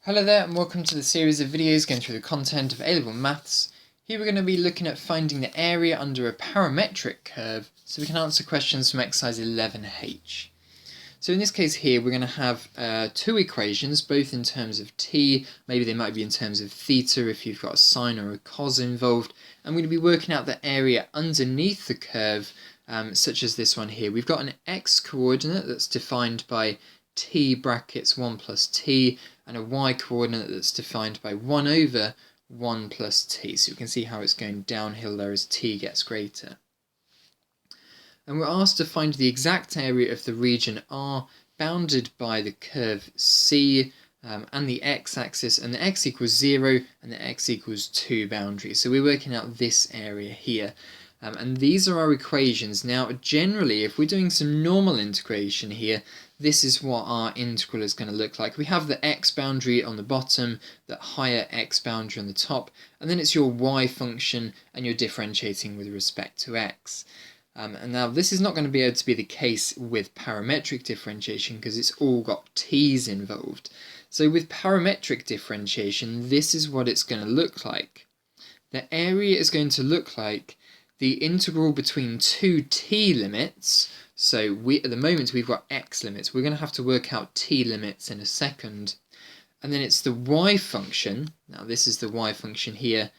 Hello there and welcome to the series of videos going through the content of A-Level Maths. Here we're going to be looking at finding the area under a parametric curve so we can answer questions from exercise 11H. So in this case here we're going to have two equations, both in terms of t, maybe they might be in terms of theta if you've got a sine or a cos involved, and we're going to be working out the area underneath the curve, such as this one here. We've got an x coordinate that's defined by t brackets 1 plus t, and a y coordinate that's defined by 1 over 1 plus t. So you can see how it's going downhill there as t gets greater. And we're asked to find the exact area of the region R bounded by the curve C and the x-axis, and the x equals 0 and the x equals 2 boundary. So we're working out this area here. And these are our equations. Now, generally, if we're doing some normal integration here, this is what our integral is going to look like. We have the x boundary on the bottom, the higher x boundary on the top, and then it's your y function, and you're differentiating with respect to x. And now this is not going to be able to be the case with parametric differentiation because it's all got t's involved. So with parametric differentiation, this is what it's going to look like. The area is going to look like the integral between two t limits. So at the moment we've got x limits. We're going to have to work out t limits in a second. And then it's the y function, now this is the y function here,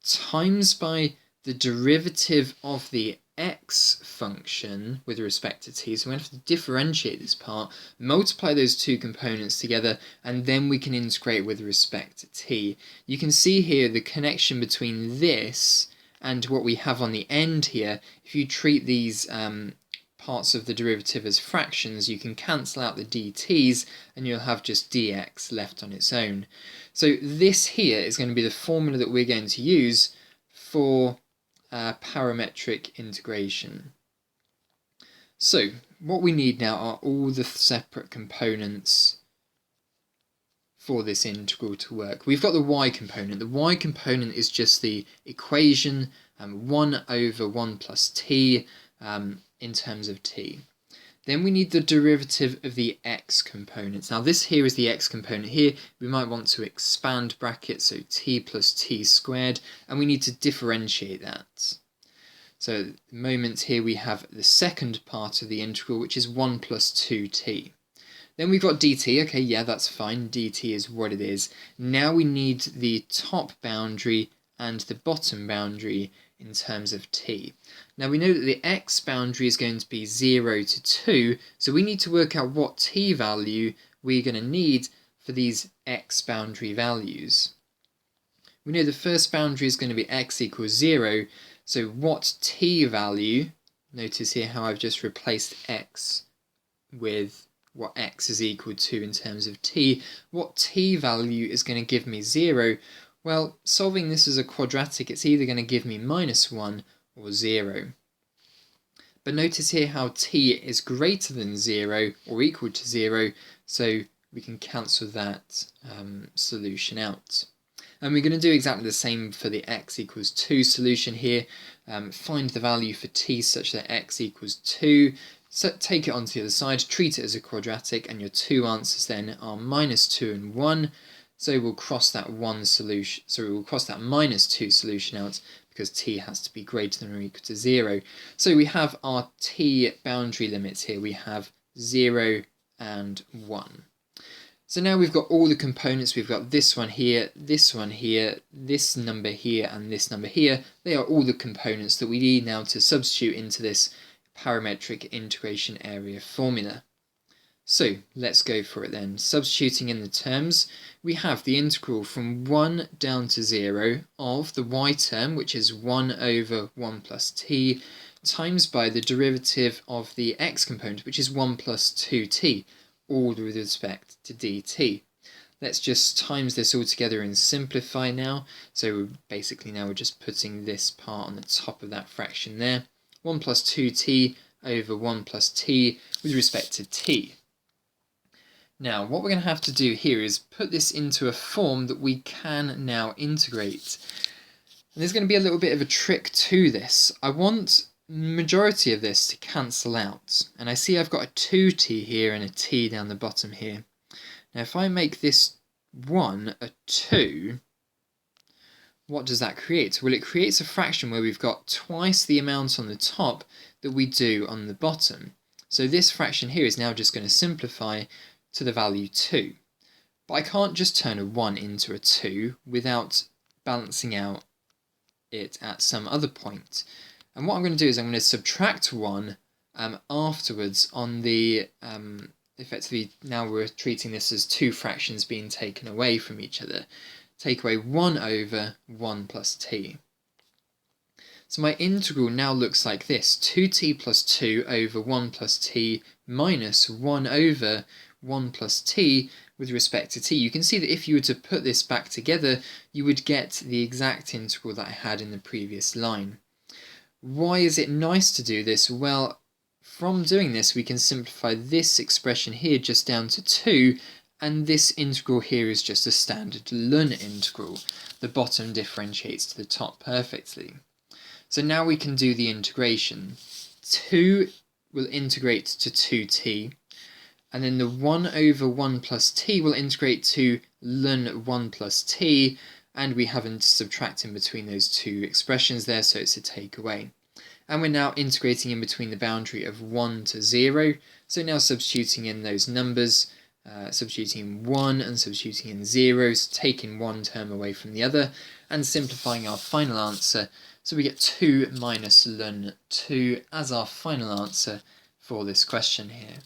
times by the derivative of the x function with respect to t. So we're going to have to differentiate this part, multiply those two components together, and then we can integrate with respect to t. You can see here the connection between this and what we have on the end here. If you treat these parts of the derivative as fractions, you can cancel out the dt's and you'll have just dx left on its own. So this here is going to be the formula that we're going to use for parametric integration. So what we need now are all the separate components for this integral to work. We've got the y component. The y component is just the equation 1 over 1 plus t in terms of t. Then we need the derivative of the x components. Now this here is the x component here. We might want to expand brackets, so t plus t squared, and we need to differentiate that. So at the moment here we have the second part of the integral, which is 1 plus 2t. Then we've got dt, okay, yeah, that's fine, dt is what it is. Now we need the top boundary and the bottom boundary in terms of t. Now we know that the x boundary is going to be 0 to 2, so we need to work out what t value we're going to need for these x boundary values. We know the first boundary is going to be x equals 0, so what t value, notice here how I've just replaced x with what x is equal to in terms of t, what t value is going to give me 0? Well, solving this as a quadratic, it's either going to give me -1 or 0. But notice here how t is greater than 0 or equal to 0, so we can cancel that solution out. And we're going to do exactly the same for the x equals 2 solution here. Find the value for t such that x equals 2. So take it onto the other side, treat it as a quadratic, and your two answers then are -2 and 1. So we'll cross that -2 solution out because t has to be greater than or equal to 0. So we have our t boundary limits here. We have 0 and 1. So now we've got all the components. We've got this one here, this number here, and this number here. They are all the components that we need now to substitute into this parametric integration area formula. So let's go for it then. Substituting in the terms, we have the integral from 1 down to 0 of the y term, which is 1 over 1 plus t, times by the derivative of the x component, which is 1 plus 2t, all with respect to dt. Let's just times this all together and simplify now. So basically now we're just putting this part on the top of that fraction there. 1 plus 2t over 1 plus t with respect to t. Now, what we're going to have to do here is put this into a form that we can now integrate. And there's going to be a little bit of a trick to this. I want the majority of this to cancel out. And I see I've got a 2t here and a t down the bottom here. Now, if I make this 1 a 2, what does that create? Well, it creates a fraction where we've got twice the amount on the top that we do on the bottom. So this fraction here is now just going to simplify to the value 2. But I can't just turn a 1 into a 2 without balancing out it at some other point. And what I'm going to do is I'm going to subtract 1 afterwards on the, effectively now we're treating this as two fractions being taken away from each other. Take away 1 over 1 plus t. So my integral now looks like this, 2t plus 2 over 1 plus t minus 1 over 1 plus t with respect to t. You can see that if you were to put this back together, you would get the exact integral that I had in the previous line. Why is it nice to do this? Well, from doing this, we can simplify this expression here just down to 2, and this integral here is just a standard Lund integral. The bottom differentiates to the top perfectly. So now we can do the integration. 2 will integrate to 2t, and then the 1 over 1 plus t will integrate to Ln 1 plus t, and we haven't subtracted between those two expressions there, so it's a takeaway. And we're now integrating in between the boundary of 1 to 0, so now substituting in those numbers, substituting in 1 and substituting in 0s, taking one term away from the other, and simplifying our final answer. So we get 2 minus Ln 2 as our final answer for this question here.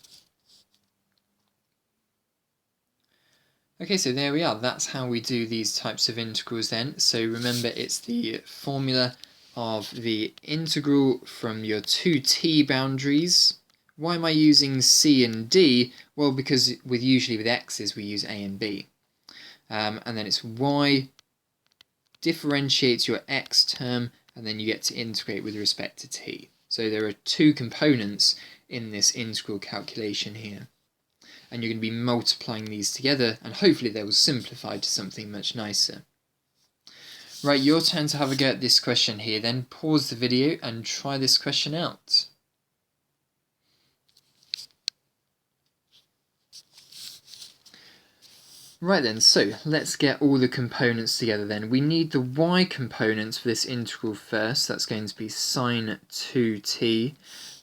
Okay, so there we are. That's how we do these types of integrals then. So remember, it's the formula of the integral from your 2t boundaries. Why am I using c and d? Well, because usually with x's we use a and b. And then it's y differentiates your x term, and then you get to integrate with respect to t. So there are two components in this integral calculation here. And you're going to be multiplying these together, and hopefully they will simplify to something much nicer. Right, your turn to have a go at this question here. Then pause the video and try this question out. Right then, so let's get all the components together then. We need the y components for this integral first. That's going to be sine 2t.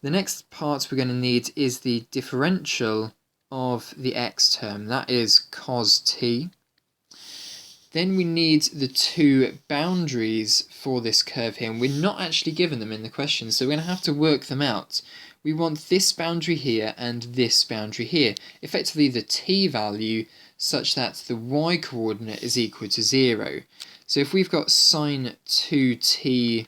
The next part we're going to need is the differential of the x term. That is cos t. Then we need the two boundaries for this curve here, and we're not actually given them in the question, so we're going to have to work them out. We want this boundary here and this boundary here, effectively the t value, such that the y coordinate is equal to 0. So if we've got sine 2t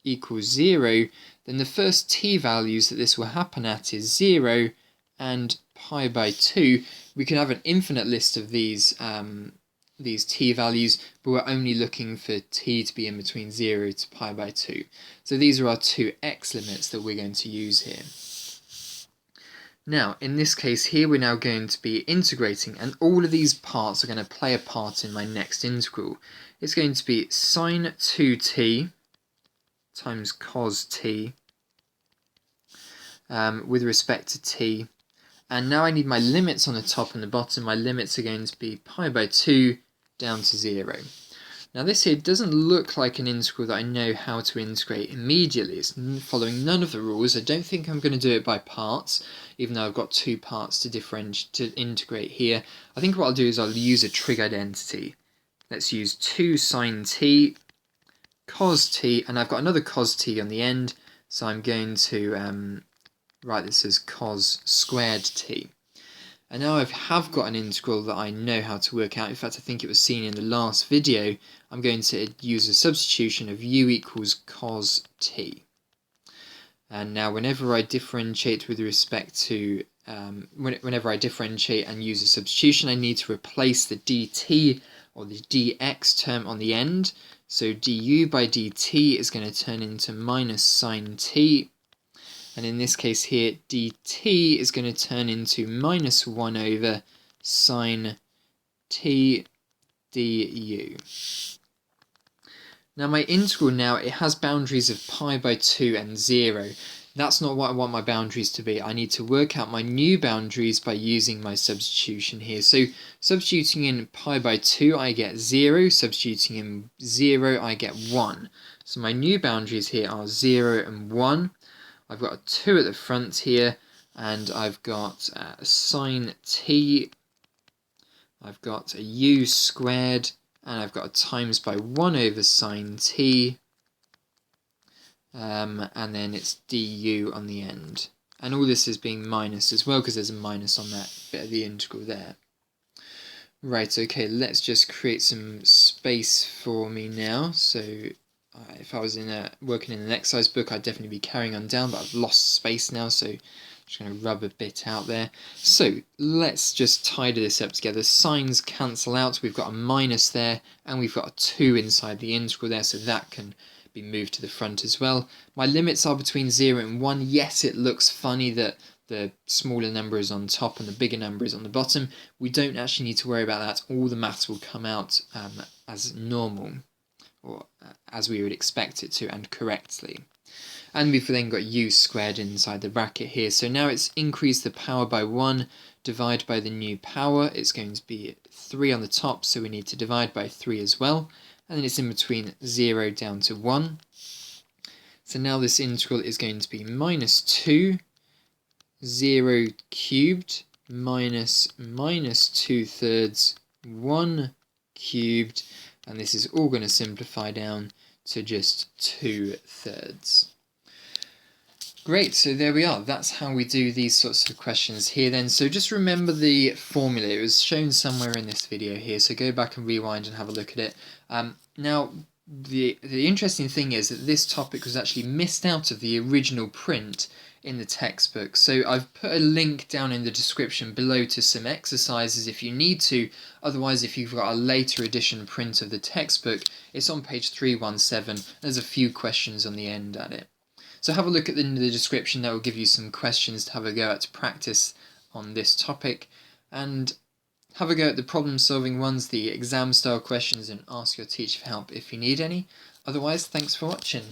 equals 0, then the first t values that this will happen at is 0 and pi by 2. We can have an infinite list of these t values, but we're only looking for t to be in between 0 to pi by 2. So these are our two x limits that we're going to use here. Now, in this case here, we're now going to be integrating, and all of these parts are going to play a part in my next integral. It's going to be sine 2t times cos t with respect to t. And now I need my limits on the top and the bottom. My limits are going to be pi by 2 down to 0. Now this here doesn't look like an integral that I know how to integrate immediately. It's following none of the rules. I don't think I'm going to do it by parts, even though I've got two parts to integrate here. I think what I'll do is I'll use a trig identity. Let's use 2 sine t, cos t, and I've got another cos t on the end, so I'm going to write this as cos squared t. And now I have got an integral that I know how to work out. In fact, I think it was seen in the last video. I'm going to use a substitution of u equals cos t. And now whenever I differentiate with respect to, whenever I differentiate and use a substitution, I need to replace the dt or the dx term on the end. So du by dt is going to turn into minus sine t. And in this case here, dt is going to turn into minus 1 over sine t du. Now my integral now, it has boundaries of pi by 2 and 0. That's not what I want my boundaries to be. I need to work out my new boundaries by using my substitution here. So substituting in pi by 2, I get 0. Substituting in 0, I get 1. So my new boundaries here are 0 and 1. I've got a 2 at the front here, and I've got sine t. I've got a u squared, and I've got a times by 1 over sine t. And then it's du on the end. And all this is being minus as well, because there's a minus on that bit of the integral there. Right, okay, let's just create some space for me now. So if I was working in an exercise book, I'd definitely be carrying on down, but I've lost space now, so I'm just going to rub a bit out there. So let's just tidy this up together. Signs cancel out. We've got a minus there, and we've got a 2 inside the integral there, so that can be moved to the front as well. My limits are between 0 and 1. Yes, it looks funny that the smaller number is on top and the bigger number is on the bottom. We don't actually need to worry about that. All the maths will come out as normal, or as we would expect it to, and correctly. And we've then got u squared inside the bracket here. So now it's increased the power by 1, divide by the new power. It's going to be 3 on the top, so we need to divide by 3 as well. And then it's in between 0 down to 1. So now this integral is going to be minus 2, 0 cubed, minus 2/3, 1 cubed, and this is all going to simplify down to just 2/3. Great, so there we are. That's how we do these sorts of questions here then. So just remember the formula. It was shown somewhere in this video here, so go back and rewind and have a look at it. Now, the interesting thing is that this topic was actually missed out of the original print in the textbook. So I've put a link down in the description below to some exercises if you need to. Otherwise, if you've got a later edition print of the textbook, it's on page 317. There's a few questions on the end at it. So have a look at the description. That will give you some questions to have a go at to practice on this topic, and have a go at the problem solving ones, the exam style questions, and ask your teacher for help if you need any. Otherwise, thanks for watching.